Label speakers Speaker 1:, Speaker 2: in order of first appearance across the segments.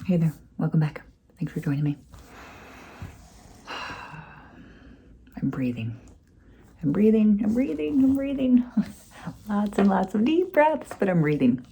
Speaker 1: Hey there, welcome back. Thanks for joining me. I'm breathing. I'm breathing. Lots and lots of deep breaths, but I'm breathing.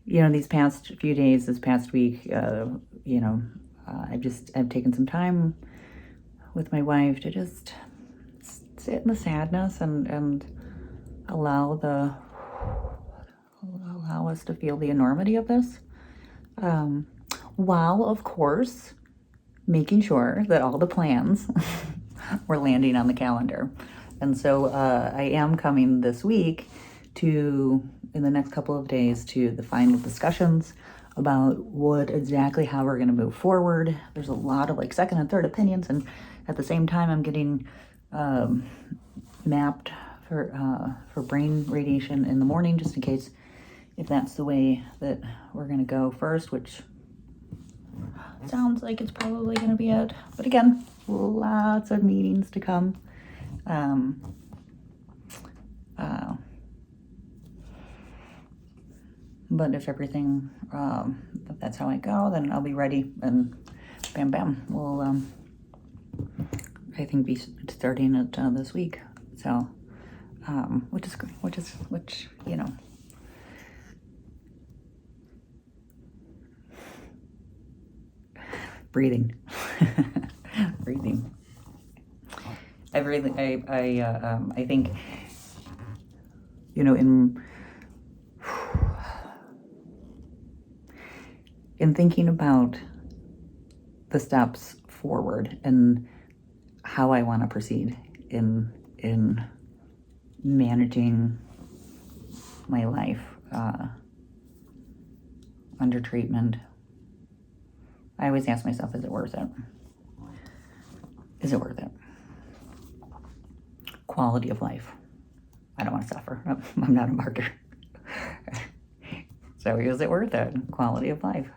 Speaker 1: These past few days, this past week, I've taken some time with my wife to just sit in the sadness and allow us to feel the enormity of this. While, of course, making sure that all the plans were landing on the calendar. And so I am coming this week in the next couple of days, to the final discussions about how we're going to move forward. There's a lot of second and third opinions, and at the same time, I'm getting mapped for brain radiation in the morning, just in case if that's the way that we're going to go first, which sounds like it's probably going to be it. But again, lots of meetings to come. But if everything, if that's how I go, then I'll be ready, and bam, bam, we'll, I think, be starting it this week. So, which, breathing. I think, in thinking about the steps forward and how I want to proceed in managing my life under treatment, I always ask myself, is it worth it? Is it worth it? Quality of life. I don't want to suffer. I'm not a martyr. So is it worth it? Quality of life.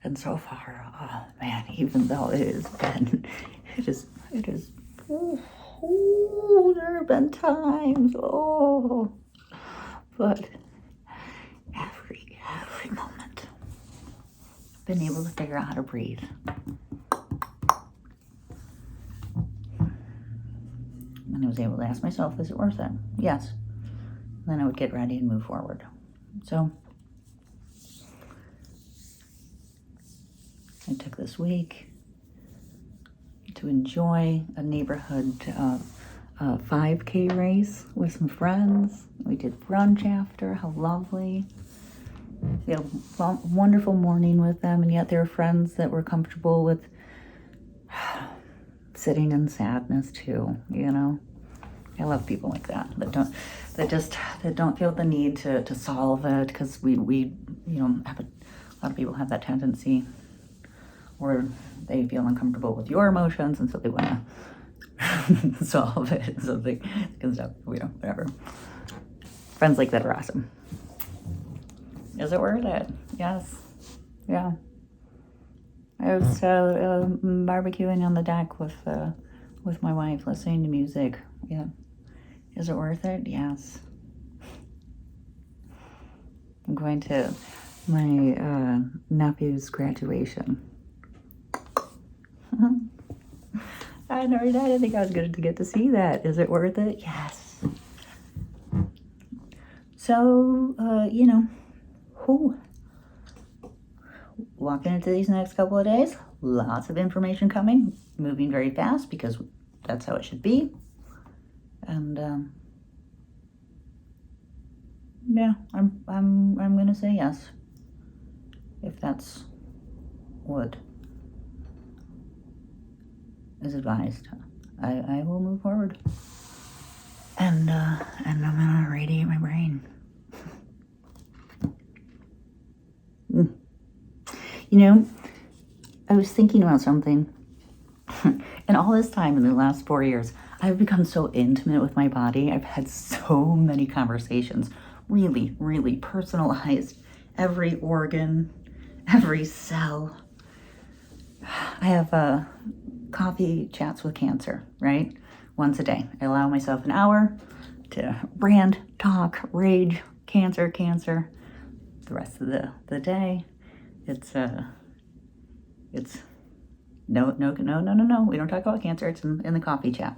Speaker 1: And so far, oh man, even though there have been times, but every moment, I've been able to figure out how to breathe. And I was able to ask myself, is it worth it? Yes. Then I would get ready and move forward. So I took this week to enjoy a neighborhood 5K race with some friends. We did brunch after. How lovely. We had a wonderful morning with them, and yet they were friends that were comfortable with sitting in sadness too, I love people like that that don't feel the need to solve it, because we have a lot of people have that tendency where they feel uncomfortable with your emotions, and so they want to solve it. So they can stop, whatever. Friends like that are awesome. Is it worth it? Yes. Yeah. I was barbecuing on the deck with my wife, listening to music. Yeah. Is it worth it? Yes. I'm going to my nephew's graduation. I didn't think I was going to get to see that. Is it worth it? Yes. So, walking into these next couple of days, lots of information coming, moving very fast, because that's how it should be. And I'm going to say yes, if that's what is advised. I will move forward, and I'm gonna radiate my brain. I was thinking about something, and all this time in the last 4 years, I've become so intimate with my body. I've had so many conversations, really, really personalized, every organ, every cell. I have coffee chats with cancer, right? Once a day. I allow myself an hour to rant, talk, rage, cancer. the rest of the day, it's no. We don't talk about cancer. It's in the coffee chat.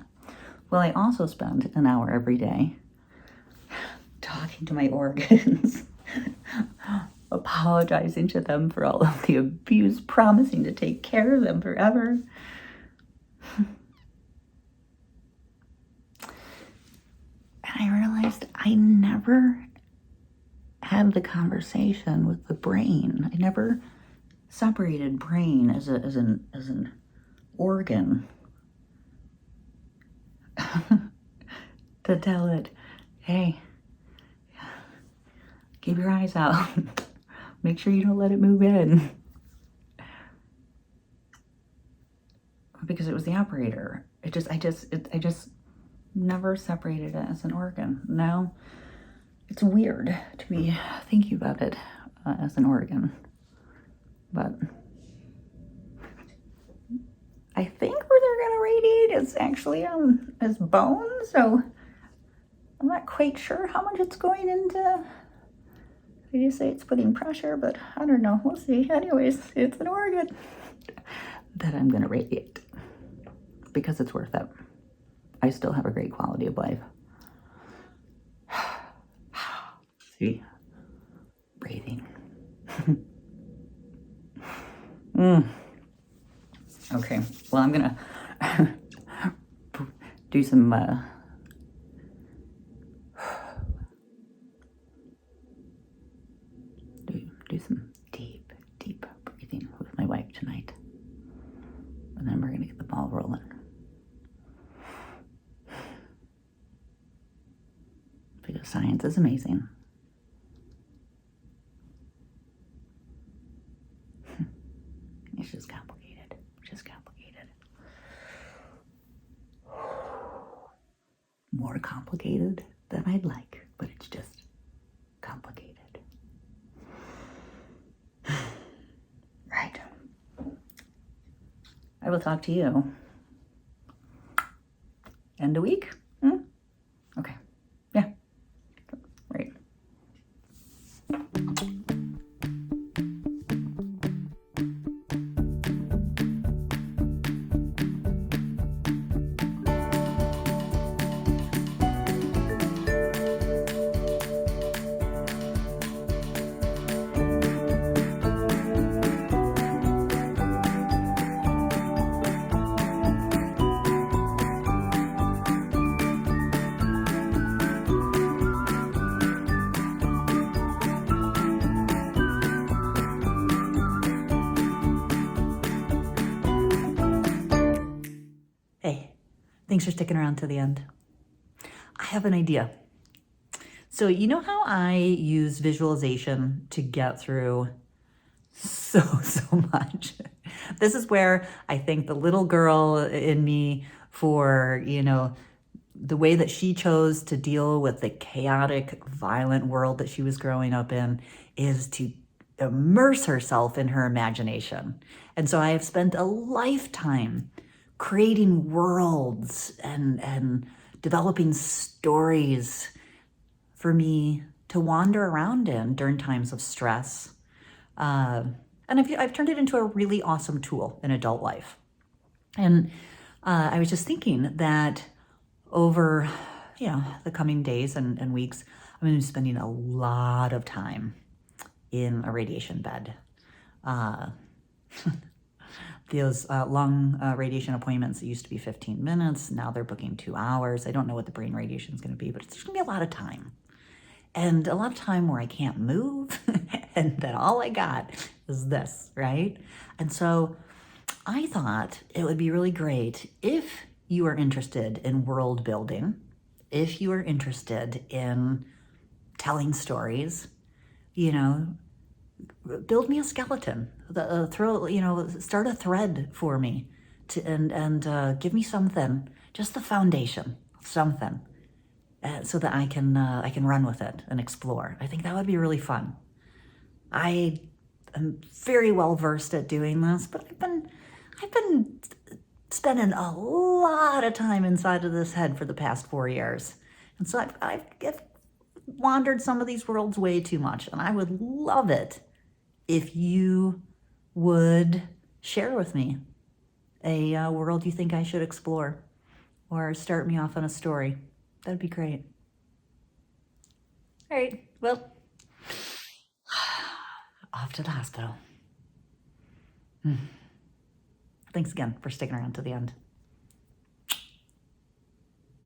Speaker 1: Well, I also spend an hour every day talking to my organs, apologizing to them for all of the abuse, promising to take care of them forever. And I realized I never had the conversation with the brain. I never separated brain as an organ to tell it, hey, keep your eyes out. Make sure you don't let it move in. Because it was the operator. I just never separated it as an organ. Now it's weird to be thinking about it as an organ. But I think where they're gonna radiate is actually as bone, so I'm not quite sure how much it's going into. They just say it's putting pressure, but I don't know. We'll see. Anyways, it's an organ that I'm gonna radiate because it's worth it. I still have a great quality of life. See? Breathing. Okay, well, I'm gonna do some do some deep breathing with my wife tonight, and then we're gonna get the ball rolling. Because science is amazing. It's just complicated. More complicated than I'd like, but it's just complicated. Right. I will talk to you. End of week? Okay. Yeah. Right. Hey, thanks for sticking around to the end. I have an idea. So you know how I use visualization to get through so much? This is where I thank the little girl in me for, the way that she chose to deal with the chaotic, violent world that she was growing up in, is to immerse herself in her imagination. And so I have spent a lifetime creating worlds and developing stories for me to wander around in during times of stress. And I've turned it into a really awesome tool in adult life. And I was just thinking that over, the coming days and weeks, I'm going to be spending a lot of time in a radiation bed. Those long radiation appointments, it used to be 15 minutes. Now they're booking 2 hours. I don't know what the brain radiation is going to be, but it's going to be a lot of time. And a lot of time where I can't move and that all I got is this, right? And so I thought it would be really great if you are interested in world building, if you are interested in telling stories, build me a skeleton. Start a thread for me, and give me something, just the foundation, something, so that I can run with it and explore. I think that would be really fun. I am very well versed at doing this, but I've been spending a lot of time inside of this head for the past 4 years, and so I've wandered some of these worlds way too much, and I would love it if you would share with me a world you think I should explore, or start me off on a story. That'd be great. All right, well, off to the hospital. Thanks again for sticking around to the end.